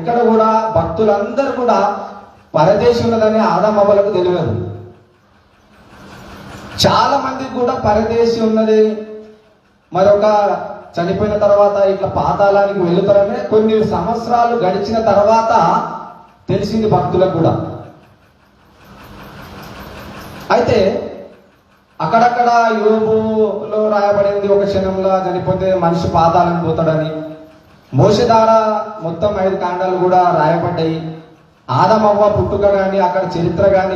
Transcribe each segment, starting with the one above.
ఎక్కడ కూడా భక్తులందరూ కూడా పరదేశి ఉన్నదని ఆదమవ్వలకు తెలియదు. చాలా మందికి కూడా పరదేశి ఉన్నది, మరొక చనిపోయిన తర్వాత ఇట్లా పాతాళానికి వెళుతారనే కొన్ని సంవత్సరాలు గడిచిన తర్వాత తెలిసింది భక్తులకు కూడా. అయితే అక్కడక్కడ యోబులో రాయబడింది, ఒక క్షణంలో చనిపోతే మనిషి పాతాళానికి పోతాడని. మోషే ద్వారా మొత్తం 5 కాండాలు కూడా రాయబడ్డాయి. ఆదమవ్వ పుట్టుక కానీ అక్కడ చరిత్ర కానీ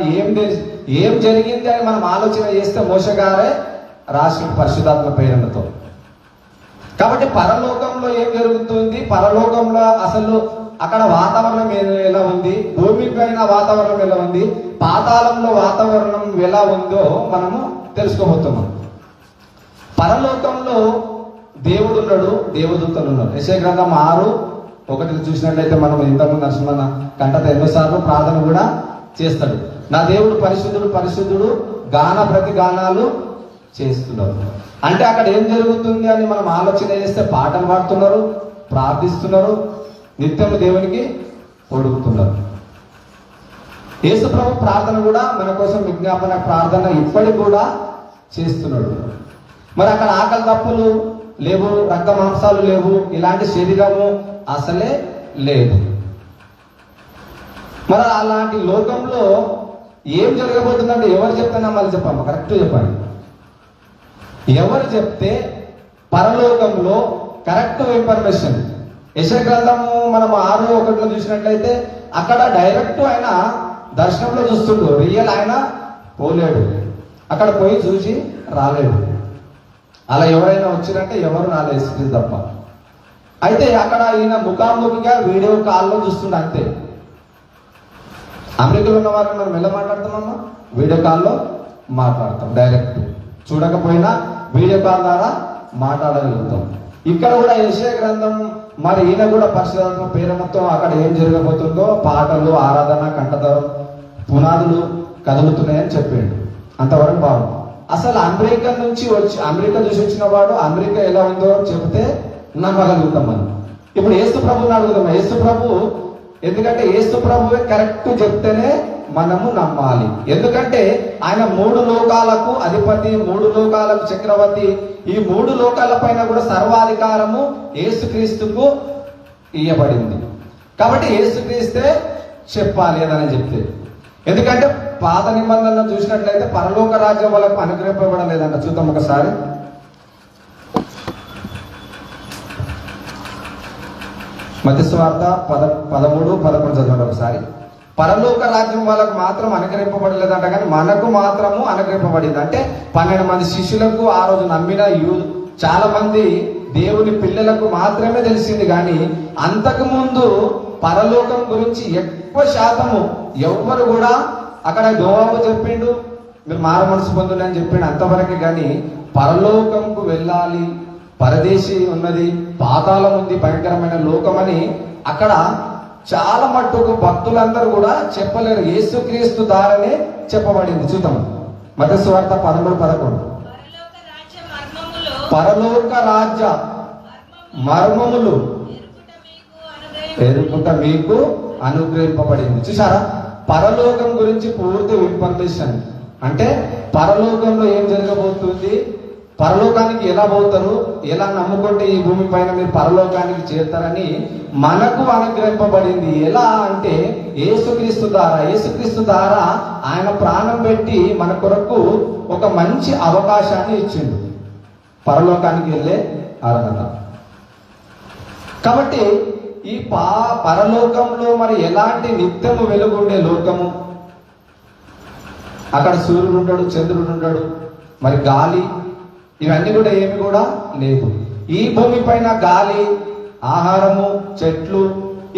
ఏం జరిగింది అని మనం ఆలోచన చేస్తే మోషే గారే రాసిన పరిశుద్ధాత్మ ప్రేరణతో. కాబట్టి పరలోకంలో ఏం జరుగుతుంది, పరలోకంలో అసలు అక్కడ వాతావరణం ఎలా ఉంది, భూమి పైన వాతావరణం ఎలా ఉంది, పాతాళంలో వాతావరణం ఎలా ఉందో మనము తెలుసుకోబోతున్నాం. పరలోకంలో దేవుడు ఉన్నాడు, దేవదూతలు ఉన్నారు. యెషయా గ్రంథం 6:1 చూసినట్లయితే మనం ఇంతకుముందు నరసింహన్న కంటత ఎన్నోసార్లు ప్రార్థన కూడా చేస్తాడు. నా దేవుడు పరిశుద్ధుడు పరిశుద్ధుడు, గాన ప్రతి గానాలు చేస్తున్నారు. అంటే అక్కడ ఏం జరుగుతుంది అని మనం ఆలోచన చేస్తే పాటలు పాడుతున్నారు, ప్రార్థిస్తున్నారు, నిత్యం దేవునికి పొడుగుతున్నారు. యేసు ప్రభు ప్రార్థన కూడా మన కోసం విజ్ఞాపన ప్రార్థన ఇప్పటికి కూడా చేస్తున్నాడు. మరి అక్కడ ఆకలి తప్పులు లేవు, రక్త మాంసాలు లేవు, ఇలాంటి శరీరము అసలే లేదు. మరి అలాంటి లోకంలో ఏం జరగబోతుందంటే ఎవరు చెప్తున్నా మళ్ళీ చెప్పమ్మా, కరెక్ట్ చెప్పండి. ఎవరు చెప్తే పరలోకంలో కరెక్ట్ ఇన్ఫర్మేషన్. యెషయా గ్రంథము మనం 6:1 చూసినట్లయితే అక్కడ డైరెక్ట్ ఆయన దర్శనంలో చూస్తుండు, రియల్ ఆయన పోలేడు, అక్కడ పోయి చూసి రాలేడు. అలా ఎవరైనా వచ్చిరంటే ఎవరు రాలేదు తప్ప. అయితే అక్కడ ఈయన ముఖాముఖిగా వీడియో కాల్లో చూస్తుండే అంతే. అమెరికాలో ఉన్న వారిని మనం ఎలా మాట్లాడుతున్నామా, వీడియో కాల్లో మాట్లాడతాం, డైరెక్ట్ చూడకపోయినా వీడియో కాల్ ద్వారా మాట్లాడగలుగుతాం. ఇక్కడ కూడా యెషయా గ్రంథం మరి ఈయన కూడా పరిశుద్ధాత్మ ప్రేరణతో అక్కడ ఏం జరగబోతుందో పాటలు, ఆరాధన, కంఠధరం, పునాదులు కదులుతున్నాయని చెప్పాడు. అంతవరకు బాగుంది. అసలు అమెరికా చూసి వచ్చిన వాడు అమెరికా ఎలా ఉందో చెబితే నమ్మగలుగుతాం మనం. ఇప్పుడు యేసు ప్రభుని అడుగుతాం. యేసు ప్రభు, ఎందుకంటే యేసు ప్రభువే కరెక్ట్ చెప్తేనే మనము నమ్మాలి. ఎందుకంటే ఆయన 3 లోకాలకు అధిపతి, 3 లోకాలకు చక్రవర్తి. ఈ 3 లోకాల పైన కూడా సర్వాధికారము యేసుక్రీస్తుకు ఇయ్యబడింది. కాబట్టి యేసుక్రీస్తే చెప్పాలి అని చెప్తే. ఎందుకంటే పాత నిబంధనలు చూసినట్లయితే పరలోక రాజ్యం వాళ్ళకు అనుగ్రహింపబడలేదంట. చూద్దాం ఒకసారి. మత్తయి సువార్త 13:11 చదవండి ఒకసారి. పరలోక రాజ్యం వాళ్ళకు మాత్రం అనుగ్రహింపబడలేదంట, కానీ మనకు మాత్రము అనుగ్రహింపబడింది. అంటే 12 మంది శిష్యులకు ఆ రోజు నమ్మిన చాలా మంది దేవుని పిల్లలకు మాత్రమే తెలిసింది. కానీ అంతకు ముందు పరలోకం గురించి ఎక్కువ శాతము ఎవ్వరు కూడా, అక్కడ యోవాబు చెప్పిండు మీరు మారు మనసు పొందుని అని చెప్పిండు అంతవరకే. కానీ పరలోకంకు వెళ్ళాలి, పరదేశి ఉన్నది, పాతాళం ఉంది, భయంకరమైన లోకం అని అక్కడ చాలా మట్టుకు భక్తులందరూ కూడా చెప్పలేరు. యేసుక్రీస్తు ద్వారానే చెప్పబడింది. చూద్దాం మత్తయి సువార్త 13:11. పరలోక రాజ్య మర్మములు ఎరుకుట మీకు అనుగ్రహింపబడింది. చూసారా, పరలోకం గురించి పూర్తి ఇన్ఫర్మేషన్. అంటే పరలోకంలో ఏం జరగబోతుంది, పరలోకానికి ఎలా పోతారు, ఎలా నమ్ముకుంటే ఈ భూమి పైన మీరు పరలోకానికి చేరుతారని మనకు అనుగ్రహింపబడింది. ఎలా అంటే యేసుక్రీస్తు ద్వారా ఆయన ప్రాణం పెట్టి మన కొరకు ఒక మంచి అవకాశాన్ని ఇచ్చిండు, పరలోకానికి వెళ్ళే అర్హత. కాబట్టి ఈ పరలోకంలో మరి ఎలాంటి నిత్యము వెలుగుండే లోకము, అక్కడ సూర్యుడు ఉంటాడు, చంద్రుడు ఉంటాడు, మరి గాలి, ఇవన్నీ కూడా ఏమి కూడా లేదు. ఈ భూమి పైన గాలి, ఆహారము, చెట్లు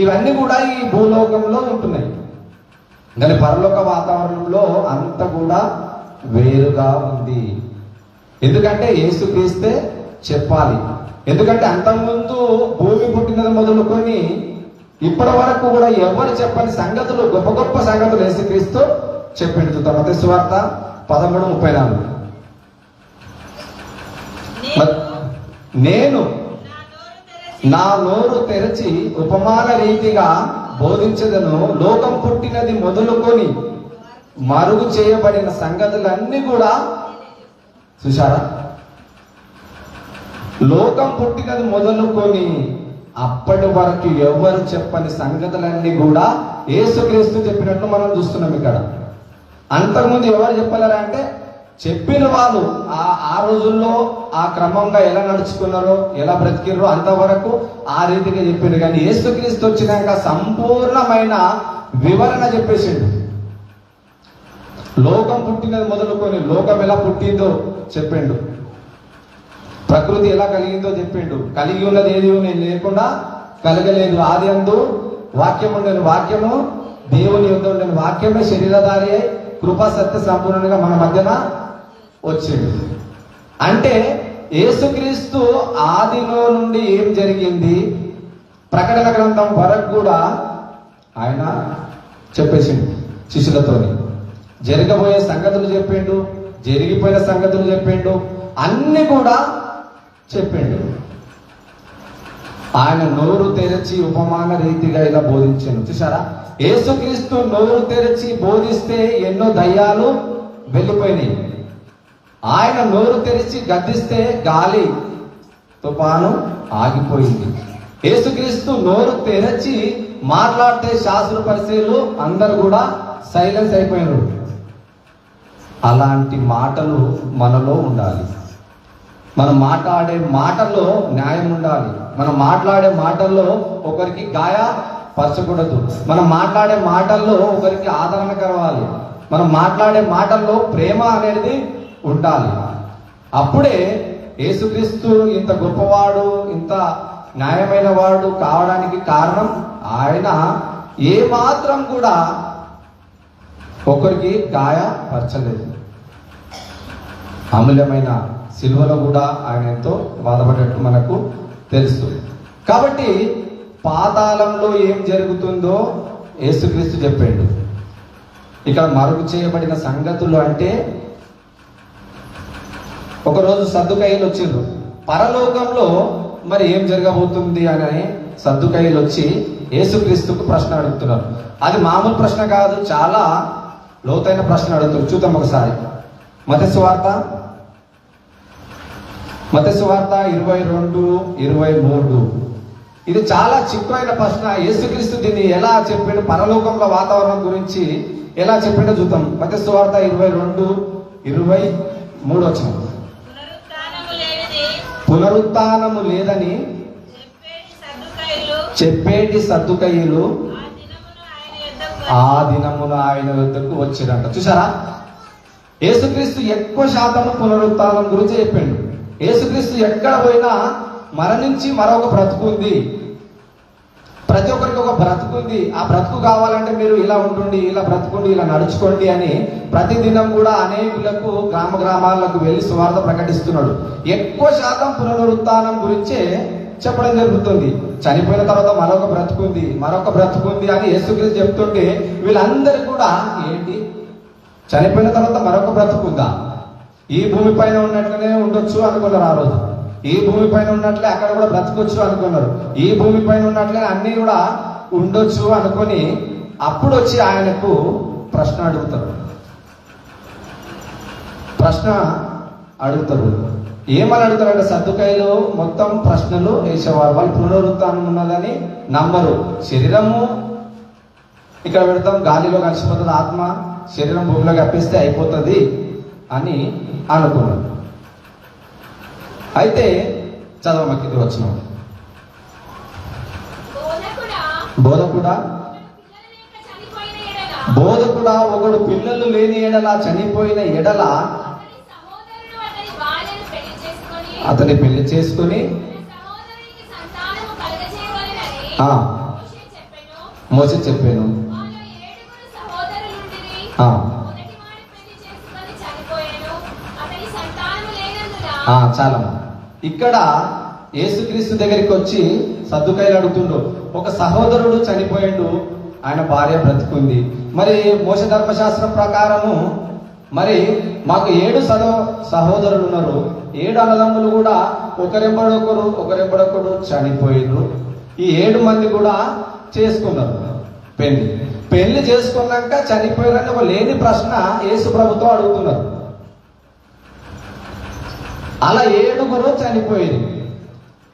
ఇవన్నీ కూడా ఈ భూలోకంలో ఉంటున్నాయి. కానీ పరలోక వాతావరణంలో అంత కూడా వేరుగా ఉంది. ఎందుకంటే యేసుక్రీస్తే చెప్పాలి. ఎందుకంటే అంతకుముందు భూమి పుట్టినది మొదలుకొని ఇప్పటి వరకు కూడా ఎవరు చెప్పని సంగతులు, గొప్ప గొప్ప సంగతులు యేసుక్రీస్తు చెప్పిండు. మత్తయి సువార్త 13:34. నేను నా నోరు తెరచి ఉపమాన రీతిగా బోధించదను, లోకం పుట్టినది మొదలుకొని మరుగు చేయబడిన సంగతులన్నీ కూడా చూశారా? లోకం పుట్టినది మొదలుకొని అప్పటి వరకు ఎవరు చెప్పని సంగతులన్నీ కూడా యేసుక్రీస్తు చెప్పినట్లు మనం చూస్తున్నాం ఇక్కడ. అంతకుముందు ఎవరు చెప్పలేరా అంటే చెప్పిన వాళ్ళు ఆ రోజుల్లో ఆ క్రమంగా ఎలా నడుచుకున్నారో, ఎలా బ్రతికిరో అంతవరకు ఆ రీతిగా చెప్పిండు. కానీ యేసుక్రీస్తు వచ్చినాక సంపూర్ణమైన వివరణ చెప్పేసిండు. లోకం పుట్టినది మొదలుకొని లోకం ఎలా పుట్టిందో చెప్పిండు, ప్రకృతి ఎలా కలిగిందో చెప్పిండు. కలిగి ఉన్నది ఏది లేకుండా కలగలేదు. ఆది అందు వాక్యం ఉండేది, వాక్యము దేవుని యొద్ద ఉండేది, వాక్యమే శరీరధారి అయి కృపా సత్య సంపూర్ణంగా మన మధ్యన వచ్చింది. అంటే యేసుక్రీస్తు ఆదిలో నుండి ఏం జరిగింది ప్రకటన గ్రంథం వరకు కూడా ఆయన చెప్పేసిండు. శిష్యులతోని జరగబోయే సంగతులు చెప్పిండు, జరిగిపోయిన సంగతులు చెప్పిండు, అన్ని కూడా చెప్పిండు. ఆయన నోరు తెరచి ఉపమాన రీతిగా ఇలా బోధించాను. చూసారా? యేసుక్రీస్తు నోరు తెరచి బోధిస్తే ఎన్నో దయ్యాలు వెళ్ళిపోయినాయి. ఆయన నోరు తెరిచి గద్దిస్తే గాలి తుఫాను ఆగిపోయింది. యేసుక్రీస్తు నోరు తెరచి మాట్లాడితే శాస్త్ర పరిచయులు అందరూ కూడా సైలెన్స్ అయిపోయినారు. అలాంటి మాటలు మనలో ఉండాలి. మనం మాట్లాడే మాటల్లో న్యాయం ఉండాలి. మనం మాట్లాడే మాటల్లో ఒకరికి గాయపరచకూడదు. మనం మాట్లాడే మాటల్లో ఒకరికి ఆదరణ కలవాలి. మనం మాట్లాడే మాటల్లో ప్రేమ అనేది ఉండాలి. అప్పుడే యేసుక్రీస్తు ఇంత గొప్పవాడు, ఇంత న్యాయమైన వాడు కావడానికి కారణం ఆయన ఏ మాత్రం కూడా ఒకరికి గాయపరచలేదు. అమూల్యమైన సిలువలో కూడా ఆయన ఎంతో బాధపడ్డట్టు మనకు తెలుసు. కాబట్టి పాతాళంలో ఏం జరుగుతుందో యేసుక్రీస్తు చెప్పాడు. ఇక్కడ మరుగు చేయబడిన సంగతులు అంటే ఒకరోజు సద్దుకయ్యలు వచ్చిండ్రు. పరలోకంలో మరి ఏం జరగబోతుంది అని సద్దుకయ్యలు వచ్చి యేసుక్రీస్తుకు ప్రశ్న అడుగుతున్నారు. అది మామూలు ప్రశ్న కాదు, చాలా లోతైన ప్రశ్న అడుగుతున్నారు. చూద్దాం ఒకసారి. మత్తయి సువార్త 22:23. ఇది చాలా చిక్కువైన ప్రశ్న. యేసుక్రీస్తు దీన్ని ఎలా చెప్పిండు, పరలోకంలో వాతావరణం గురించి ఎలా చెప్పిండో చూద్దాం. మత్తయి సువార్త 22:23 వచనం. పునరుత్థానము లేదని చెప్పేటి సద్దుకయ్యులు ఆ దినమున ఆయన వద్దకు వచ్చిరంట. చూసారా? యేసుక్రీస్తు ఎక్కువ శాతం పునరుత్థానం గురించి చెప్పిండు. యేసుక్రీస్తు ఎక్కడ పోయినా మరణించి మరొక బ్రతుకు ఉంది. ప్రతి ఒక్కరికి ఒక బ్రతుకుంది. ఆ బ్రతుకు కావాలంటే మీరు ఇలా ఉంటుండి, ఇలా బ్రతుకుండి, ఇలా నడుచుకోండి అని ప్రతి దినం కూడా అనేకులకు గ్రామాలకు వెళ్ళి సువార్త ప్రకటిస్తున్నాడు. ఎక్కువ శాతం పునరుత్థానం గురించే చెప్పడం జరుగుతుంది. చనిపోయిన తర్వాత మరొక బ్రతుకుంది అని యేసుక్రీస్తు చెప్తుంటే వీళ్ళందరూ కూడా ఏంటి, చనిపోయిన తర్వాత మరొక బ్రతుకుందా? ఈ భూమి పైన ఉన్నట్లనే ఉండొచ్చు అనుకున్నారు ఆ రోజు. ఈ భూమి పైన ఉన్నట్లే అక్కడ కూడా బ్రతకొచ్చు అనుకున్నారు. ఈ భూమి పైన ఉన్నట్లే అన్ని కూడా ఉండొచ్చు అనుకొని అప్పుడు వచ్చి ఆయనకు ప్రశ్న అడుగుతారు. ఏమని అడుగుతారంటే సద్దుకయ్యులు మొత్తం ప్రశ్నలు వేసేవారు. వాళ్ళు పునరుత్థానం ఉన్నదని నమ్మరు. శరీరము ఇక్కడ పెడతాం, గాలిలో కలిసిపోతుంది, ఆత్మ శరీరం భూమిలో కప్పిస్తే అయిపోతుంది అని అనుకున్నారు. అయితే చదవమకి ఇది వచ్చిన బోధకుడా ఒకడు పిల్లలు లేని ఎడల చనిపోయిన ఎడల అతని పెళ్లి చేసుకుని మోసే చెప్పాను. చాలా ఇక్కడ యేసుక్రీస్తు దగ్గరికి వచ్చి సద్దుకయ్యులు అడుగుతుండు. ఒక సహోదరుడు చనిపోయాడు, ఆయన భార్య బ్రతికుంది. మరి మోసే ధర్మశాస్త్రం ప్రకారము మరి మాకు 7 సహోదరులు ఉన్నారు. 7 అన్నదమ్ములు కూడా ఒకరెంబడొకరు చనిపోయినారు. ఈ 7 మంది కూడా చేసుకున్నారు. పెళ్లి చేసుకున్నాక చనిపోయారని ఒక లేని ప్రశ్న యేసు ప్రభుతో అడుగుతున్నారు. అలా 7 చనిపోయింది.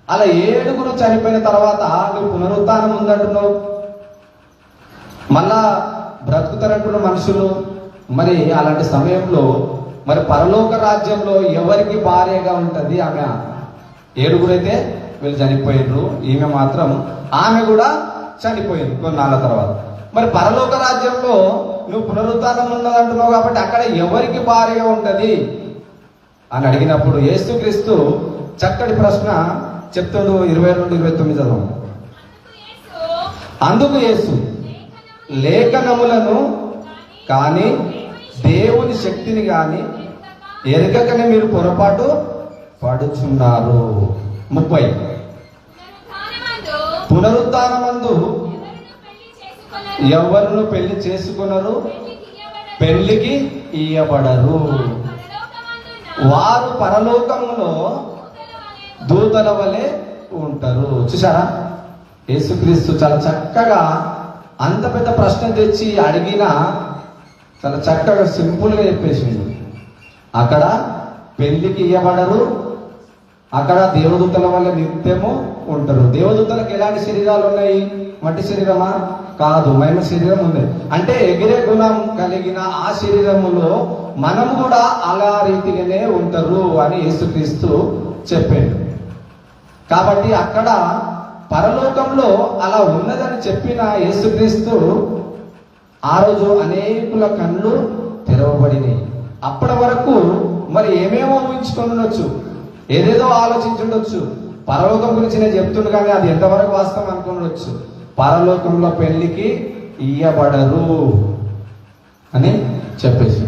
అలా 7 చనిపోయిన తర్వాత నువ్వు పునరుత్థానం ఉందంటున్నావు, మళ్ళా బ్రతుకుతారంటున్న మనుషులు. మరి అలాంటి సమయంలో మరి పరలోక రాజ్యంలో ఎవరికి భార్యగా ఉంటుంది? ఆమె 7 అయితే వీళ్ళు చనిపోయినరు, ఈమె మాత్రం ఆమె కూడా చనిపోయింది కొన్నాళ్ళ తర్వాత. మరి పరలోక రాజ్యంలో నువ్వు పునరుత్థానం ఉన్నదంటున్నావు కాబట్టి అక్కడ ఎవరికి భార్యగా ఉంటుంది అని అడిగినప్పుడు యేసుక్రీస్తు చక్కటి ప్రశ్న చెప్తాడు. 22-29 చదవం. అందుకు యేసు, లేఖనములను కానీ దేవుని శక్తిని కానీ ఎరగకనే మీరు పొరపాటు పడుచున్నారు. 30 పునరుత్థానమందు ఎవరును పెళ్లి చేసుకున్నారు, పెళ్లికి ఇయ్యబడరు. వారు పరలోకములో దూతల వలె ఉంటారు. చూసారా, యేసుక్రీస్తు చాలా చక్కగా అంత పెద్ద ప్రశ్న తెచ్చి అడిగినా చాలా చక్కగా సింపుల్గా చెప్పేసింది. అక్కడ పెళ్లికి ఇయ్యబడరు, అక్కడ దేవదూతల వల్ల నిత్యము ఉంటారు. దేవదూతలకు ఎలాంటి శరీరాలు ఉన్నాయి? మట్టి శరీరమా? కాదు, మహిమ శరీరం ఉంది. అంటే ఎగిరే గుణం కలిగిన ఆ శరీరములో మనం కూడా అలా రీతిగానే ఉంటారు అని యేసుక్రీస్తు చెప్పాడు. కాబట్టి అక్కడ పరలోకంలో అలా ఉన్నదని చెప్పిన యేసుక్రీస్తు ఆ రోజు అనేకుల కళ్ళు తెరవబడినాయి. అప్పటి వరకు మరి ఏమేమో ఊహించుకొని ఉండొచ్చు, ఏదేదో ఆలోచించుండొచ్చు. పరలోకం గురించి నేను చెప్తుండే కానీ అది ఎంతవరకు వాస్తవం అనుకునొచ్చు. పరలోకంలో పెళ్లికి ఇయ్యబడరు అని చెప్పేసి.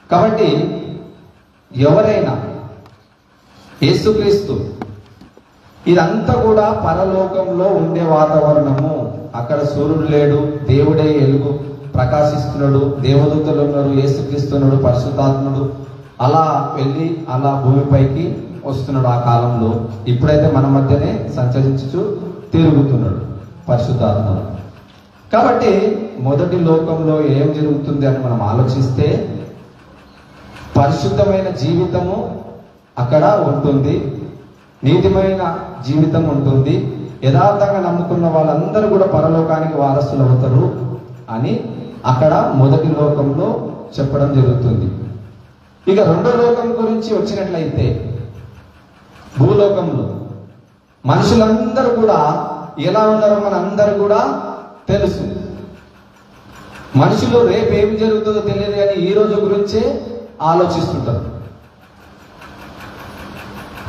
కాబట్టి ఎవరైనా యేసుక్రీస్తు ఇదంతా కూడా పరలోకంలో ఉండే వాతావరణము. అక్కడ సూర్యుడు లేడు, దేవుడే వెలుగు ప్రకాశిస్తున్నాడు, దేవదూతలు ఉన్నారు, యేసుక్రీస్తున్నాడు, పరిశుద్ధాత్ముడు అలా వెళ్ళి అలా భూమిపైకి వస్తున్నాడు ఆ కాలంలో. ఇప్పుడైతే మన మధ్యనే సంచరించుచు తిరుగుతున్నాడు పరిశుద్ధాత్ముడు. కాబట్టి మొదటి లోకంలో ఏం జరుగుతుంది అని మనం ఆలోచిస్తే పరిశుద్ధమైన జీవితము అక్కడ ఉంటుంది, నీతిమైన జీవితం ఉంటుంది. యథార్థంగా నమ్ముకున్న వాళ్ళందరూ కూడా పరలోకానికి వారసులు అవుతారు అని అక్కడ మొదటి లోకంలో చెప్పడం జరుగుతుంది. ఇక రెండో లోకం గురించి వచ్చినట్లయితే భూలోకంలో మనుషులందరూ కూడా ఎలా ఉన్నారో మనందరూ కూడా తెలుసు. మనుషులు రేపు ఏమి జరుగుతుందో తెలియదు కానీ ఈ రోజు గురించే ఆలోచిస్తుంటారు.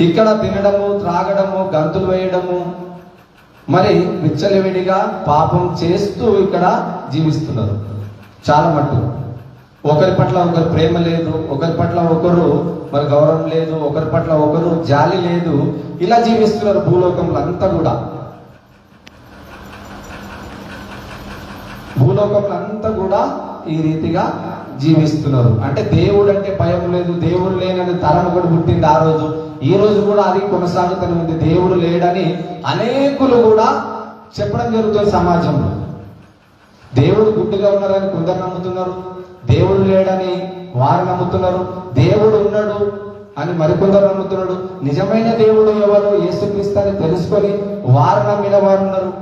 ఇక్కడ తినడము, త్రాగడము, గంతులు వేయడము, మరి విచ్చలవిడిగా పాపం చేస్తూ ఇక్కడ జీవిస్తున్నారు. చాలా మటుకు ఒకరి పట్ల ఒకరు ప్రేమ లేదు, ఒకరి పట్ల ఒకరు మరి గౌరవం లేదు, ఒకరి పట్ల ఒకరు జాలి లేదు. ఇలా జీవిస్తున్నారు భూలోకంలో అంతా కూడా. భూలోకంలో అంతా కూడా ఈ రీతిగా జీవిస్తున్నారు. అంటే దేవుడు అంటే భయం లేదు, దేవుడు లేనని తరం కూడా పుట్టింది ఆ రోజు. ఈ రోజు కూడా అది కొనసాగుతూనే ఉంది. దేవుడు లేడని అనేకులు కూడా చెప్పడం జరుగుతుంది సమాజంలో. దేవుడు గుడ్డిగా ఉన్నారని కొందరు నమ్ముతున్నారు, దేవుడు లేడని వారు నమ్ముతున్నారు, దేవుడు ఉన్నాడు అని మరికొందరు నమ్ముతున్నాడు. నిజమైన దేవుడు ఎవరు? యేసుక్రీస్తు అని తెలుసుకొని వారు నమ్మిన వారు ఉన్నారు.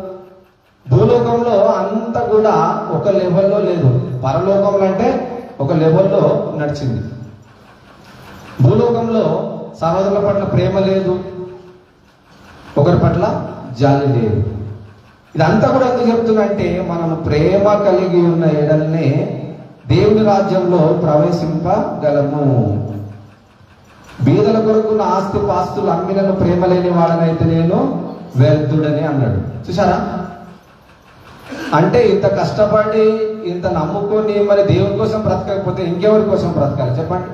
భూలోకంలో అంతా కూడా ఒక లెవెల్లో లేదు, పరలోకంలో అంటే ఒక లెవెల్లో నడిచింది. భూలోకంలో సహోదరుల పట్ల ప్రేమ లేదు, ఒకరి పట్ల జాలి లేదు. ఇదంతా కూడా ఎందుకు చెప్తున్నా అంటే మనం ప్రేమ కలిగి ఉన్న ఎడల్నే దేవుని రాజ్యంలో ప్రవేశింపగలము. బీదల కొరకు నా ఆస్తి పాస్తులు అమ్మినను ప్రేమ లేని వాడనైతే నేను వ్యర్థుడని అన్నాడు. చూసారా? అంటే ఇంత కష్టపడి ఇంత నమ్ముకొని మరి దేవుని కోసం బ్రతకకపోతే ఇంకెవరి కోసం బ్రతకాలి చెప్పండి?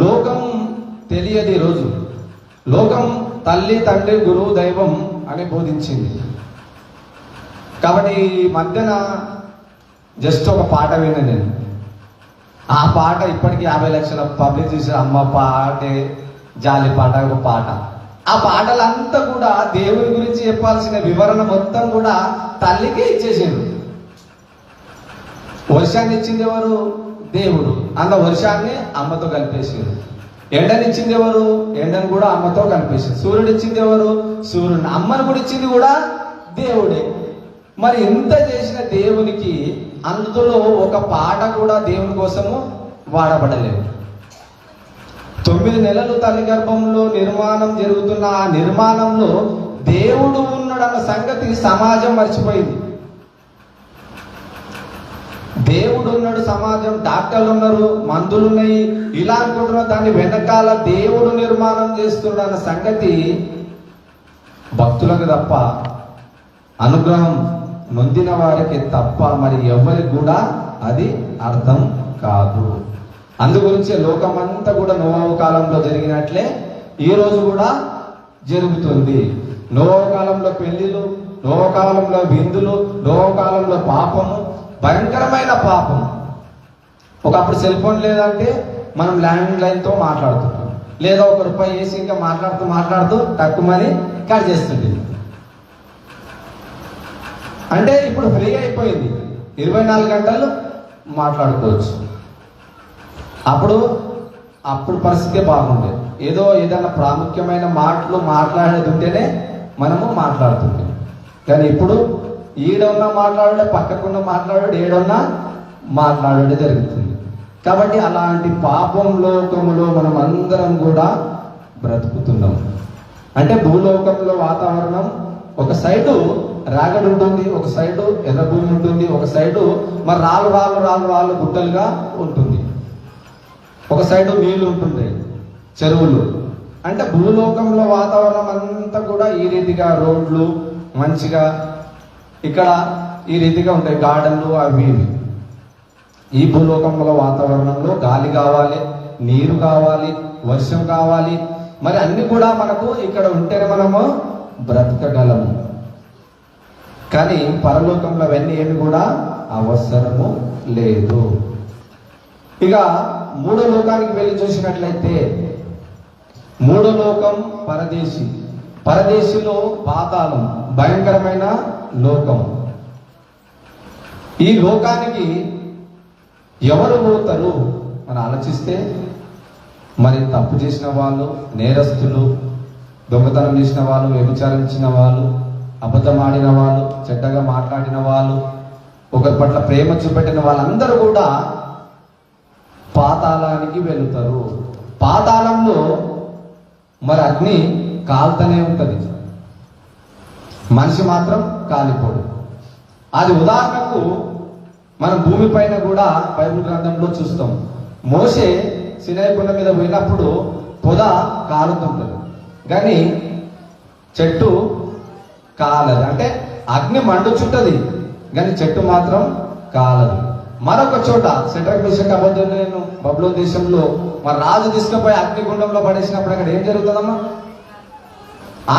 లోకం తెలియదు ఈరోజు. లోకం తల్లి, తండ్రి, గురువు, దైవం అని బోధించింది. కాబట్టి ఈ మధ్యన జస్ట్ ఒక పాట విన్నా నేను. ఆ పాట ఇప్పటికీ 50 లక్షల పబ్లిక్ చూసి, అమ్మ పాటే జాలి పాట, ఒక పాట. ఆ పాటలంతా కూడా దేవుని గురించి చెప్పాల్సిన వివరణ మొత్తం కూడా తల్లికే ఇచ్చేసారు. వర్షాన్ని ఇచ్చింది ఎవరు? దేవుడు. అందులో వర్షాన్ని అమ్మతో కలిపేసారు. ఎండనిచ్చింది ఎవరు? ఎండను కూడా అమ్మతో కలిపేసారు. సూర్యుడు ఇచ్చింది ఎవరు? సూర్యుడు. అమ్మను కూడా ఇచ్చింది కూడా దేవుడే. మరి ఇంత చేసిన దేవునికి అందులో ఒక పాట కూడా దేవుని కోసము వాడబడలేదు. 9 నెలలు తల్లి గర్భంలో నిర్మాణం జరుగుతున్న ఆ నిర్మాణంలో దేవుడు ఉన్నాడన్న సంగతి సమాజం మర్చిపోయింది. దేవుడు ఉన్నాడు, సమాజం, డాక్టర్లు ఉన్నారు, మందులు ఉన్నాయి, ఇలా అనుకుంటున్నారు. దాని వెనకాల దేవుడు నిర్మాణం చేస్తున్నాడు అన్న సంగతి భక్తులకు తప్ప, అనుగ్రహం నొందిన వారికి తప్ప మరి ఎవరికి కూడా అది అర్థం కాదు. అందుగురించే లోకమంతా కూడా నోవహు కాలంలో జరిగినట్లే ఈ రోజు కూడా జరుగుతుంది. నోవహు కాలంలో పెళ్లిలు, నోవహు కాలంలో విందులు, నోవహు కాలంలో పాపము, భయంకరమైన పాపం. ఒకప్పుడు సెల్ ఫోన్ లేదంటే మనం ల్యాండ్ లైన్తో మాట్లాడుతున్నాం, లేదా ₹1 వేసి ఇంకా మాట్లాడుతూ తక్కువని కట్ చేస్తుంది. అంటే ఇప్పుడు ఫ్రీగా అయిపోయింది, 24 గంటలు మాట్లాడుకోవచ్చు. అప్పుడు పరిస్థితే బాగుండేది. ఏదైనా ప్రాముఖ్యమైన మాటలు మాట్లాడేది ఉంటేనే మనము మాట్లాడుతుంటాం. కానీ ఇప్పుడు ఈడున్నా మాట్లాడే, పక్కకున్న మాట్లాడే, ఏడున్నా మాట్లాడే జరుగుతుంది. కాబట్టి అలాంటి పాపం లోకములో మనం అందరం కూడా బ్రతుకుతున్నాం. అంటే భూలోకంలో వాతావరణం ఒక సైడు రాగడి ఉంటుంది, ఒక సైడు ఎర్ర భూమి ఉంటుంది, ఒక సైడు మరి రాళ్ళు గుట్టలుగా ఉంటుంది, ఒక సైడు నీళ్లు ఉంటుంది, చెరువులు. అంటే భూలోకంలో వాతావరణం అంతా కూడా ఈ రీతిగా రోడ్లు మంచిగా ఇక్కడ ఈ రీతిగా ఉంటాయి, గార్డెన్లు అవి ఇవి. ఈ భూలోకంలో వాతావరణంలో గాలి కావాలి, నీరు కావాలి, వర్షం కావాలి, మరి అన్ని కూడా మనకు ఇక్కడ ఉంటేనే మనము బ్రతకగలము. కానీ పరలోకంలో అవన్నీ ఏమి కూడా అవసరము లేదు. ఇక 3వ లోకానికి వెళ్ళి చూసినట్లయితే, 3వ లోకం పరదేశిలో పాతాళం, భయంకరమైన లోకం. ఈ లోకానికి ఎవరు పోతారు అని ఆలోచిస్తే, మరి తప్పు చేసిన వాళ్ళు, నేరస్తులు, దొంగతనం చేసిన వాళ్ళు, వ్యభిచారించిన వాళ్ళు, అబద్ధం ఆడిన వాళ్ళు, చెడ్డగా మాట్లాడిన వాళ్ళు, ఒకరి పట్ల ప్రేమ చూపెట్టిన వాళ్ళందరూ కూడా పాతాళానికి వెళుతారు. పాతాళంలో మరి అగ్ని కాలుతూనే ఉంటుంది, మనిషి మాత్రం కాలిపోడు. అది ఉదాహరణకు మనం భూమి పైన కూడా బైబిల్ గ్రంథంలో చూస్తాం. మోషే సినాయి కొండ మీద పోయినప్పుడు పొద కాలుతుంటుంది, కానీ చెట్టు కాలదు. అంటే అగ్ని మండుచుంటది కానీ చెట్టు మాత్రం కాలదు. మరొక చోట సెంట్రల్ మిషన్ అబద్ధం బబులో దేశంలో మరి రాజు తీసుకుపోయి అగ్నిగుండంలో పడేసినప్పుడు అక్కడ ఏం జరుగుతుందమ్మా?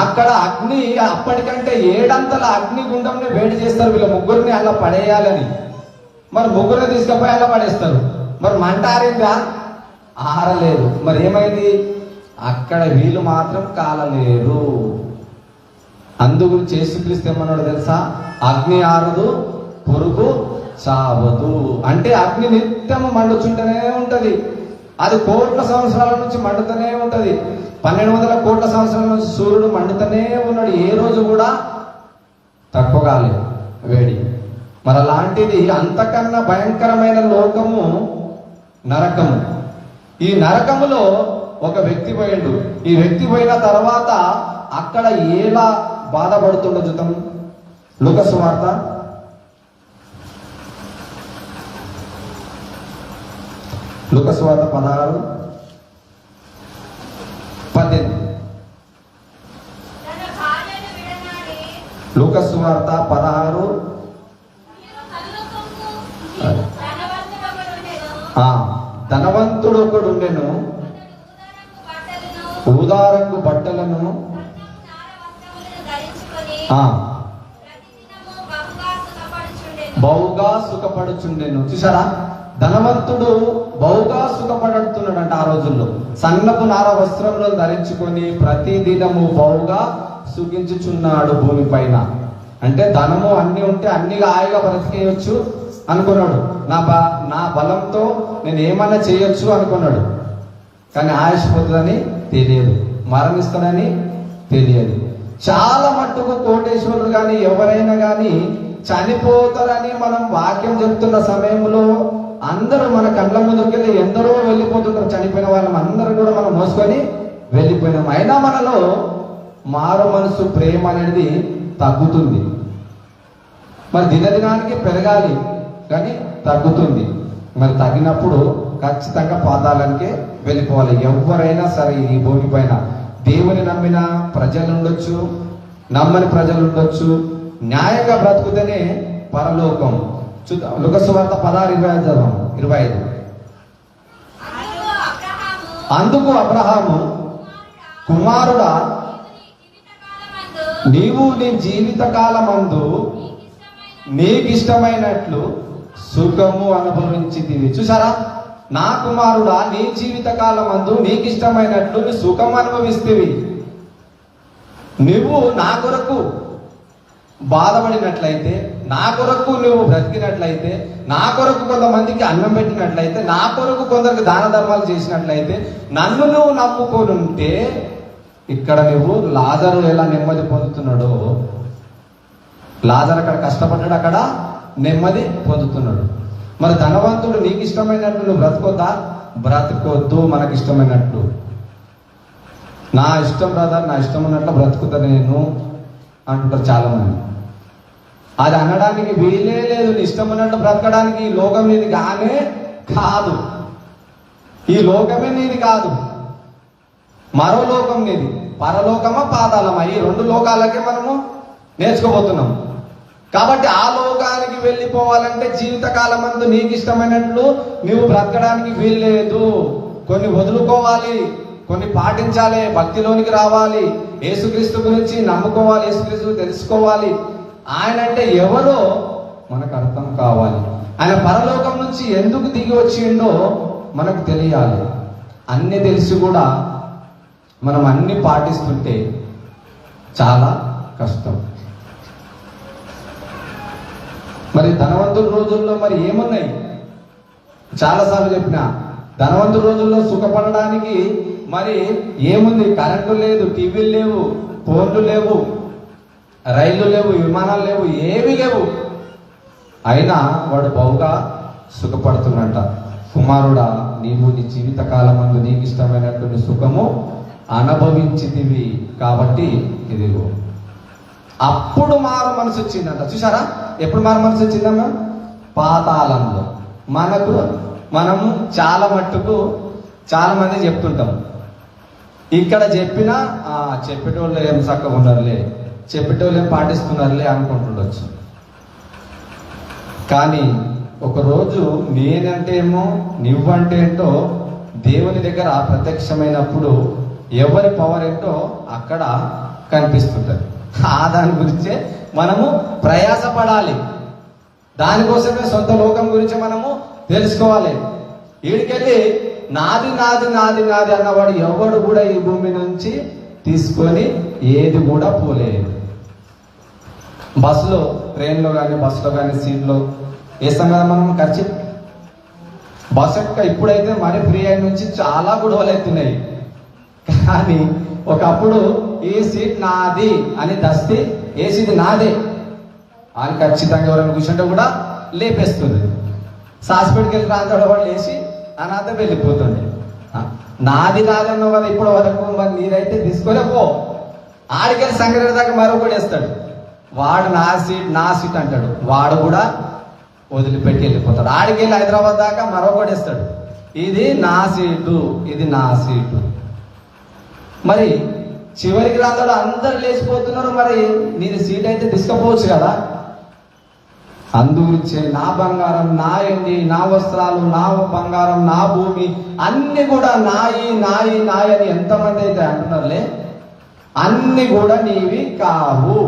అక్కడ అగ్ని అప్పటికంటే 7 అంతల అగ్నిగుండంని వేడి చేస్తారు. వీళ్ళ ముగ్గురిని అలా పడేయాలని, మరి ముగ్గురిని తీసుకుపోయి అలా పడేస్తారు. మరి మంట ఆరిందా? ఆరలేదు. మరి ఏమైంది? అక్కడ వీళ్ళు మాత్రం కాలలేరు. అందుకు యేసుక్రీస్తు ఏమన్నాడు తెలుసా? అగ్ని ఆరదు, పురుగు చావదు. అంటే అగ్ని నిత్యము మండుచుంటూనే ఉంటది. అది కోట్ల సంవత్సరాల నుంచి మండుతూనే ఉంటది. 1200 కోట్ల సంవత్సరాల నుంచి సూర్యుడు మండుతూనే ఉన్నాడు. ఏ రోజు కూడా తక్కువ కాలేదు వేడి. మరి అలాంటిది అంతకన్నా భయంకరమైన లోకము నరకము. ఈ నరకములో ఒక వ్యక్తి పోయిండు. ఈ వ్యక్తి పోయిన తర్వాత అక్కడ ఎలా బాధపడుతుండో చూద్దాం. లూకా సువార్త 16:18. లూకా సువార్త 16. ధనవంతుడు ఒకడు ఉండెను, ఊదారంగు బట్టలను బహుగా సుఖపడుచుండెను. చూసారా? ధనవంతుడు బహుగా సుఖపడుతున్నాడంట ఆ రోజుల్లో. సన్నపు నార వస్త్రములు ధరించుకొని ప్రతి దినము బహుగా సుఖించుచున్నాడు భూమిపైన. అంటే ధనము అన్ని ఉంటే అన్ని హాయిగా బ్రతికేయచ్చు అనుకున్నాడు. నా బలంతో నేను ఏమన్నా చేయొచ్చు అనుకున్నాడు. కానీ ఆయుష్ పోతుందని తెలియదు, మరణిస్తాడని తెలియదు. చాలా మట్టుకు కోటేశ్వరుడు కానీ ఎవరైనా కానీ చనిపోతారని మనం వాక్యం చెప్తున్న సమయంలో అందరూ మన కళ్ళ ముందుకెళ్ళి ఎందరో వెళ్ళిపోతుంటారు. చనిపోయిన వాళ్ళని అందరూ కూడా మనం మోసుకొని వెళ్ళిపోయినాం. అయినా మనలో మారు మనసు ప్రేమ అనేది తగ్గుతుంది. మరి దినదినానికి పెరగాలి కానీ తగ్గుతుంది. మరి తగ్గినప్పుడు ఖచ్చితంగా పాతాళానికే వెళ్ళిపోవాలి. ఎవరైనా సరే ఈ భూమి పైన దేవుని నమ్మిన ప్రజలు ఉండొచ్చు, నమ్మని ప్రజలు ఉండొచ్చు. న్యాయంగా బ్రతుకుతేనే పరలోకం. లూకాసు వార్త 16:25. అందుకు అబ్రహాము, కుమారుడా, నీవు నీ జీవిత కాలమందు నీకిష్టమైనట్లు సుఖము అనుభవించితివి. చూసారా, నా కుమారుడా, నీ జీవిత కాలమందు నీకిష్టమైనట్లు నీ సుఖం అనుభవిస్తేవి. నువ్వు నా కొరకు బాధపడినట్లయితే, నా కొరకు నువ్వు బ్రతికినట్లయితే, నా కొరకు కొంతమందికి అన్నం పెట్టినట్లయితే, నా కొరకు కొందరికి దాన ధర్మాలు చేసినట్లయితే, నన్ను నువ్వు నమ్ముకొని ఉంటే, ఇక్కడ నువ్వు లాజరు ఎలా నెమ్మది పొందుతున్నాడో, లాజరు అక్కడ కష్టపడ్డాడు, అక్కడ నెమ్మది పొందుతున్నాడు. మరి ధనవంతుడు నీకు ఇష్టమైనట్లు నువ్వు బ్రతుకోద్దా? బ్రతుకోద్దు. మనకి ఇష్టమైనట్లు, నా ఇష్టం బ్రదర్, నా ఇష్టం ఉన్నట్లు బ్రతుకుతా నేను అంటుంటారు చాలా మంది. అది అనడానికి వీలే లేదు. నీ ఇష్టం ఉన్నట్లు బ్రతకడానికి ఈ లోకం నీది కానే కాదు. ఈ లోకమే నీది కాదు, మరో లోకం నీది. పరలోకమా పాతాళమా, ఈ 2 లోకాలకే మనము నేర్చుకోబోతున్నాం. కాబట్టి ఆ లోకానికి వెళ్ళిపోవాలంటే జీవితకాలం అందు నీకు ఇష్టమైనట్లు నువ్వు బ్రతకడానికి వీల్లేదు. కొన్ని వదులుకోవాలి, కొన్ని పాటించాలి, భక్తిలోనికి రావాలి, యేసుక్రీస్తు గురించి నమ్ముకోవాలి, యేసుక్రీస్తు తెలుసుకోవాలి. ఆయన అంటే ఎవరో మనకు అర్థం కావాలి. ఆయన పరలోకం నుంచి ఎందుకు దిగి వచ్చిండో మనకు తెలియాలి. అన్ని తెలిసి కూడా మనం అన్ని పాటిస్తుంటే చాలా కష్టం. మరి ధనవంతుల రోజుల్లో మరి ఏమున్నాయి? చాలాసార్లు చెప్పిన, ధనవంతుల రోజుల్లో సుఖపడడానికి మరి ఏముంది? కరెంటు లేదు, టీవీలు లేవు, ఫోన్లు లేవు, రైళ్లు లేవు, విమానాలు లేవు, ఏమీ లేవు. అయినా వాడు బహుగా సుఖపడుతున్నట. కుమారుడా, నీవు నీ జీవిత కాలమందు నీకు ఇష్టమైనటువంటి సుఖము అనుభవించితివి కాబట్టి ఇదిగో. అప్పుడు మారు మనసు వచ్చిందంట. చూసారా, ఎప్పుడు మారు మనసు వచ్చిందమ్మా? పాతాళంలో. మనము చాలా మట్టుకు చాలా మంది చెప్తుంటాం, ఇక్కడ చెప్పినా చెప్పేటోళ్ళు ఏం చక్కగా ఉన్నారులే, చెప్పేటోళ్ళు ఏం పాటిస్తున్నారులే అనుకుంటుండొచ్చు. కానీ ఒకరోజు నేనంటే ఏమో, నువ్వంటే ఏంటో దేవుని దగ్గర ప్రత్యక్షమైనప్పుడు ఎవరి పవర్ ఏంటో అక్కడ కనిపిస్తుంటది. దాని గురించే మనము ప్రయాసపడాలి. దానికోసమే సొంత లోకం గురించి మనము తెలుసుకోవాలి. వీడికెళ్ళి నాది నాది నాది నాది అన్నవాడు ఎవడు కూడా ఈ భూమి నుంచి తీసుకొని ఏది కూడా పోలేదు. బస్సులో, ట్రైన్లో కానీ బస్సులో కానీ సీట్లో వేస్తాం కదా మనం ఖర్చు. బస్సు ఇప్పుడైతే మరి ఫ్రీ అయిన నుంచి చాలా గొడవలు అవుతున్నాయి. కానీ ఒకప్పుడు ఈ సీట్ నాది అని దస్తి వేసింది నాదే అని ఖచ్చితంగా ఎవరైనా కూర్చుంటే కూడా లేపేస్తుంది. హాస్పిటల్కి వెళ్ళి రాంతాడు వాడు లేచి అనాథ వెళ్ళిపోతుంది. నాది నాదన్న కదా ఇప్పుడు వరకు, మరి నీదైతే తీసుకొని పో. ఆడికెళ్ళి సంగతి దాకా మరొకటి వేస్తాడు. వాడు నా సీట్ అంటాడు, వాడు కూడా వదిలిపెట్టి వెళ్ళిపోతాడు. ఆడికెళ్ళి హైదరాబాద్ దాకా మరొకటి వేస్తాడు, ఇది నా సీటు, ఇది నా సీటు. మరి చివరికి రాతాడు అందరు లేచిపోతున్నారు, మరి నీది సీట్ అయితే తీసుకపోవచ్చు కదా. అందుగురించే నా బంగారం, నా ఎండి, నా వస్త్రాలు, నా బంగారం, నా భూమి అన్ని కూడా నాయి నాయి నాయి అని ఎంతమంది అయితే అంటున్నారులే, అన్ని కూడా నీవి కావు.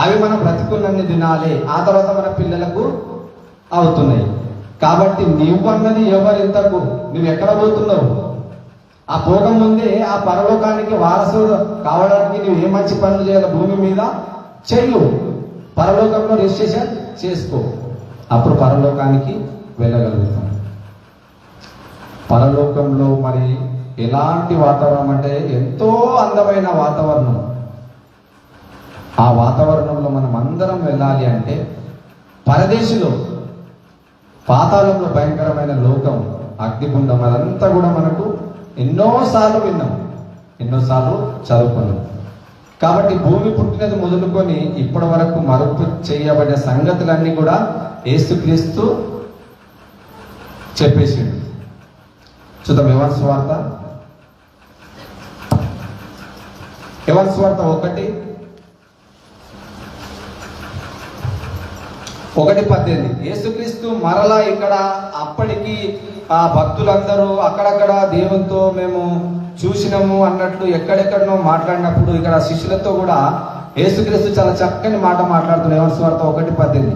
అవి మనం బ్రతికున్నన్ని తినాలి. ఆ తర్వాత మన పిల్లలకు అవుతున్నాయి. కాబట్టి నువ్వన్నది ఎవరింతకు, నువ్వు ఎక్కడ పోతున్నావు? ఆ పోకముందే ఆ పరలోకానికి వారసుడు కావడానికి నువ్వు ఏ మంచి పనులు చేయాలి భూమి మీద చెయ్యు, పరలోకంలో రిజిస్ట్రేషన్ చేసుకో, అప్పుడు పరలోకానికి వెళ్ళగలుగుతాం. పరలోకంలో మరి ఎలాంటి వాతావరణం అంటే ఎంతో అందమైన వాతావరణం. ఆ వాతావరణంలో మనం అందరం వెళ్ళాలి అంటే పరదేశిలో పాతాళంలో భయంకరమైన లోకం, అగ్నిగుండం, అదంతా కూడా మనకు ఎన్నోసార్లు విన్నాం, ఎన్నోసార్లు చదువుకున్నాం. కాబట్టి భూమి పుట్టినది మొదలుకొని ఇప్పటి వరకు మరుపు చేయబడిన సంగతులన్నీ కూడా యేసుక్రీస్తు చెప్పేసిండు. చూద్దాం యోహాను సువార్త 1:18. యేసుక్రీస్తు మరలా ఇక్కడ అప్పటికి ఆ భక్తులందరూ అక్కడక్కడ దేవునితో మేము చూసినాము అన్నట్లు ఎక్కడెక్కడనో మాట్లాడినప్పుడు ఇక్కడ శిష్యులతో కూడా యేసుక్రీస్తు చాలా చక్కని మాట మాట్లాడుతున్నాడు. యోహాను సువార్త 1:18.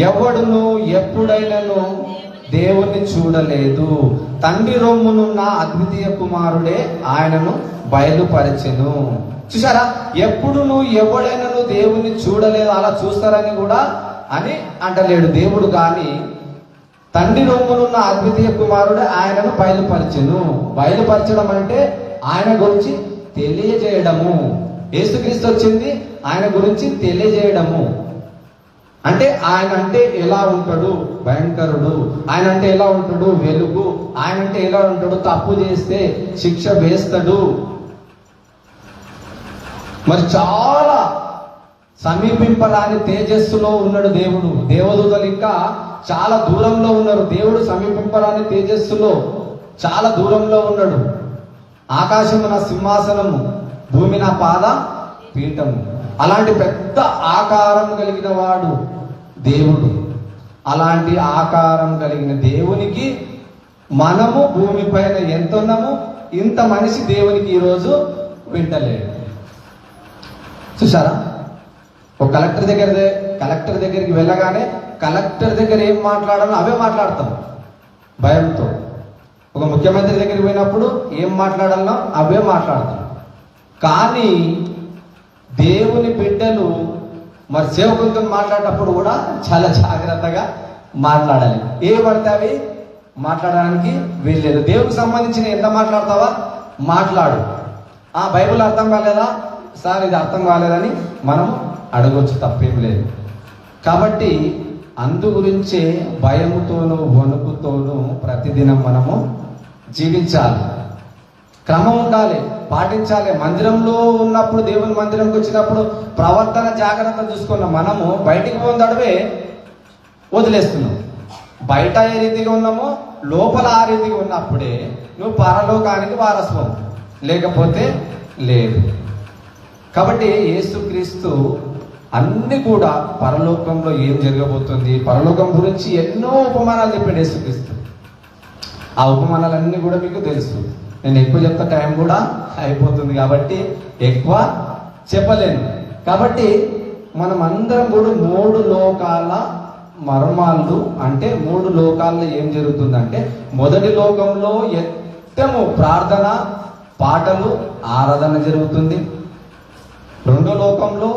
ఎవడును ఎప్పుడైనాను దేవుణ్ణి చూడలేదు, తండ్రి రొమ్మునున్న అద్వితీయ కుమారుడే ఆయనను బయలుపరచెను. చూసారా, ఎప్పుడు నువ్వు ఎవడైనాను దేవుణ్ణి చూడలేదు, అలా చూస్తారని కూడా అని అంటలేడు దేవుడు. కానీ తండ్రి రొమ్మునున్న అద్వితీయ కుమారుడే ఆయనను బయలుపరచెను. బయలుపరచడం అంటే ఆయన గురించి తెలియజేయడము. యేసుక్రీస్తు వచ్చింది ఆయన గురించి తెలియజేయడము. అంటే ఆయన అంటే ఎలా ఉంటాడు, భయంకరుడు. ఆయన అంటే ఎలా ఉంటాడు, వెలుగు. ఆయన అంటే ఎలా ఉంటాడు, తప్పు చేస్తే శిక్ష వేస్తాడు. మరి చాలా సమీపింపరాని తేజస్సులో ఉన్నాడు దేవుడు. దేవదూతలు ఇంకా చాలా దూరంలో ఉన్నారు. దేవుడు సమీపింపరాని తేజస్సులో చాలా దూరంలో ఉన్నాడు. ఆకాశము నా సింహాసనము, భూమి నా పాద పీఠము. అలాంటి పెద్ద ఆకారం కలిగిన వాడు దేవుడు. అలాంటి ఆకారం కలిగిన దేవునికి మనము భూమి పైన ఎంత ఉన్నాము, ఇంత మనిషి దేవునికి ఈరోజు వింటలేడు. చూసారా, ఒక కలెక్టర్ దగ్గరికి వెళ్ళగానే కలెక్టర్ దగ్గర ఏం మాట్లాడాలో అవే మాట్లాడతాం భయంతో. ఒక ముఖ్యమంత్రి దగ్గరికి పోయినప్పుడు ఏం మాట్లాడాలో అవే మాట్లాడతాం. కానీ దేవుని బిడ్డలు మరి సేవకులతో మాట్లాడేటప్పుడు కూడా చాలా జాగ్రత్తగా మాట్లాడాలి. ఏ పడితే అవి మాట్లాడడానికి వీల్లేదు. దేవునికి సంబంధించిన ఎంత మాట్లాడతావా మాట్లాడు. బైబిల్ అర్థం కాలేదా సార్, ఇది అర్థం కాలేదని మనం అడగొచ్చు, తప్పేం లేదు. కాబట్టి అందు గురించే భయముతోనూ వణుకుతోనూ ప్రతిదినం మనము జీవించాలి. క్రమం ఉండాలి, పాటించాలి. మందిరంలో ఉన్నప్పుడు, దేవుని మందిరంకి వచ్చినప్పుడు ప్రవర్తన జాగ్రత్త చూసుకున్న మనము బయటికి పోందడవే వదిలేస్తున్నాం. బయట ఏ రీతిగా ఉన్నామో లోపల ఆ రీతిగా ఉన్నప్పుడే నువ్వు పరలోకానికి వారసువు, లేకపోతే లేదు. కాబట్టి యేసుక్రీస్తు అన్ని కూడా పరలోకంలో ఏం జరగబోతుంది, పరలోకం గురించి ఎన్నో ఉపమానాలు చెప్పాడు యేసుక్రీస్తు. ఆ ఉపమానాలన్నీ కూడా మీకు తెలుసు. నేను ఎక్కువ చెప్తా, టైం కూడా అయిపోతుంది కాబట్టి ఎక్కువ చెప్పలేను. కాబట్టి మనం అందరం కూడా 3 లోకాల మర్మాలు, అంటే 3 లోకాల్లో ఏం జరుగుతుందంటే, మొదటి లోకంలో నిత్యము ప్రార్థన, పాటలు, ఆరాధన జరుగుతుంది. రెండో లోకంలో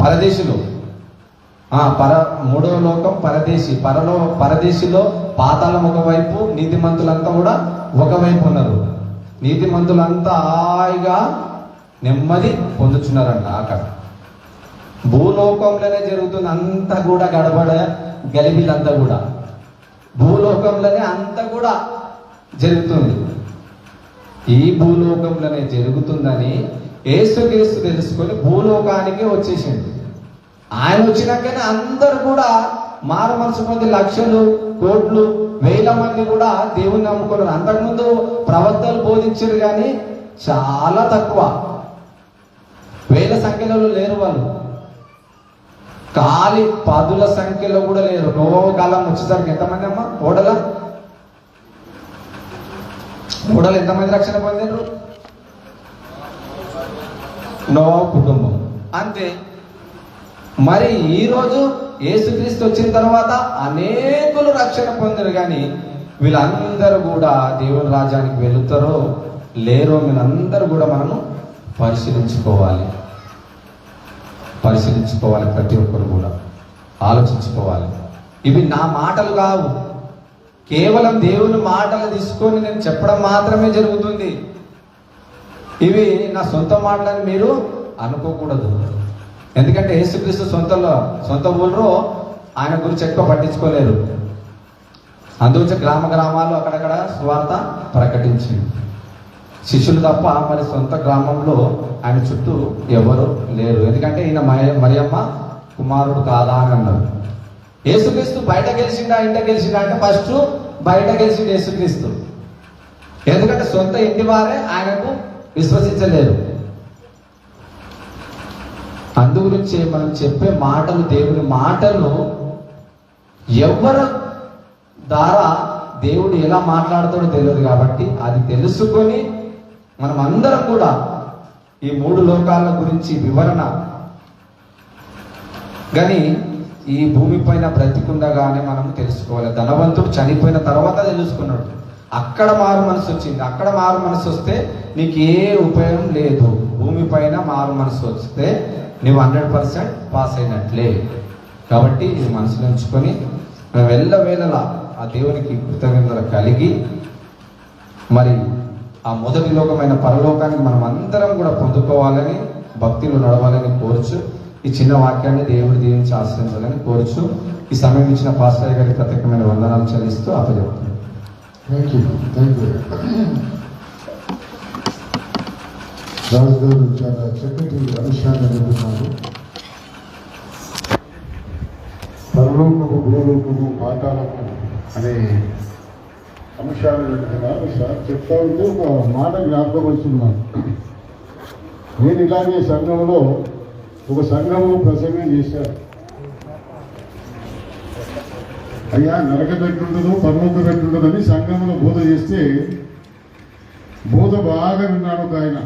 పరదేశిలో, మూడవ లోకం పరదేశి. పరదేశిలో పాతాళం ఒకవైపు, నీతిమంతులంతా కూడా ఒకవైపు ఉన్నారు. నీతిమంతులంతా హాయిగా నెమ్మది పొందుతున్నారంట. అక్కడ భూలోకంలోనే జరుగుతుంది అంతా కూడా, గడబడ గలిబిలంతా కూడా భూలోకంలోనే అంతా కూడా జరుగుతుంది. ఈ భూలోకంలోనే జరుగుతుందని యేసుక్రీస్తు తెలుసుకొని భూలోకానికి వచ్చేసింది. ఆయన వచ్చినాకనే అందరు కూడా మారు మనసు పొంది లక్షలు, కోట్లు, వేల మంది కూడా దేవుని నమ్ముకున్నారు. అంతకుముందు ప్రవక్తలు బోధించారు కానీ చాలా తక్కువ, వేల సంఖ్యలో లేరు వాళ్ళు. ఖాళీ 10ల సంఖ్యలో కూడా లేరు. నోవహు కాలం వచ్చేసరికి ఎంతమంది అమ్మా ఓడలు ఎంతమంది రక్షణ పొందారు? నోవహు కుటుంబం అంతే. మరి ఈరోజు యేసుక్రీస్తు వచ్చిన తర్వాత అనేకులు రక్షణ పొందారు, కానీ వీళ్ళందరూ కూడా దేవుని రాజ్యానికి వెళుతారో లేరో వీళ్ళందరూ కూడా మనము పరిశీలించుకోవాలి. ప్రతి ఒక్కరు కూడా ఆలోచించుకోవాలి. ఇవి నా మాటలు కావు, కేవలం దేవుని మాటలు తీసుకొని నేను చెప్పడం మాత్రమే జరుగుతుంది. ఇవి నా సొంత మాటలని మీరు అనుకోకూడదు. ఎందుకంటే యేసుక్రీస్తు సొంత ఊళ్ళో ఆయన గురించి ఎక్కువ పట్టించుకోలేరు. అందువల్ల గ్రామాలు అక్కడక్కడ సువార్త ప్రకటించింది. శిష్యులు తప్ప మరి సొంత గ్రామంలో ఆయన చుట్టూ ఎవరు లేరు. ఎందుకంటే ఈయన మరియమ్మ కుమారుడు కాదా అని అన్నారు. యేసుక్రీస్తు బయట గెలిచిండా ఇంట గెలిచిండా అంటే ఫస్ట్ బయట గెలిచిండు యేసుక్రీస్తు. ఎందుకంటే సొంత ఇంటి వారే ఆయనకు విశ్వసించలేరు. అందుగురించి మనం చెప్పే మాటలు, దేవుని మాటలు ఎవరు ద్వారా దేవుడు ఎలా మాట్లాడతాడో తెలియదు. కాబట్టి అది తెలుసుకొని మనం అందరం కూడా ఈ 3 లోకాల గురించి వివరణ కానీ ఈ భూమి పైన బ్రతికుండగానే మనం తెలుసుకోవాలి. ధనవంతుడు చనిపోయిన తర్వాత తెలుసుకున్నాడు. అక్కడ మారు మనసు వచ్చింది. అక్కడ మారు మనసు వస్తే నీకు ఏ ఉపయోగం లేదు. భూమి పైన మారు మనసు వస్తే నువ్వు 100% పాస్ అయినట్లే. కాబట్టి ఇది మనసులో ఉంచుకొని మనం వెళ్ళవేళలా ఆ దేవునికి కృతజ్ఞతలు కలిగి మరి ఆ మొదటి లోకమైన పరలోకాన్ని మనం అందరం కూడా పొందుకోవాలని, భక్తిలో నడవాలని కోరుచు ఈ చిన్న వాక్యాన్ని దేవుడి దీవించి ఆశ్రయించాలని కోరుచు ఈ సమయం ఇచ్చిన పాస్టర్ గారికి ప్రత్యేకమైన వందనాలు చెల్లిస్తూ అప్పచెప్తున్నాను. Thank you. రాజు గారు చాలా చక్కటి అంశాన్ని చెబుతున్నారు. పరలోకము, భూలోకము, పాతాళము అనే అంశాలు చెప్తున్నారు. సార్ చెప్తా ఉంటే ఒక మాట జ్ఞాపకం వస్తున్నాను. నేను ఇలాగే ఒక సంఘంలో ప్రసంగం చేశాను. అయ్యా నరక పెట్టుండదు, పరలోక పెట్టుండదు అని సంఘంలో బోధ చేస్తే బోధ బాగా విన్నాడు ఒక ఆయన.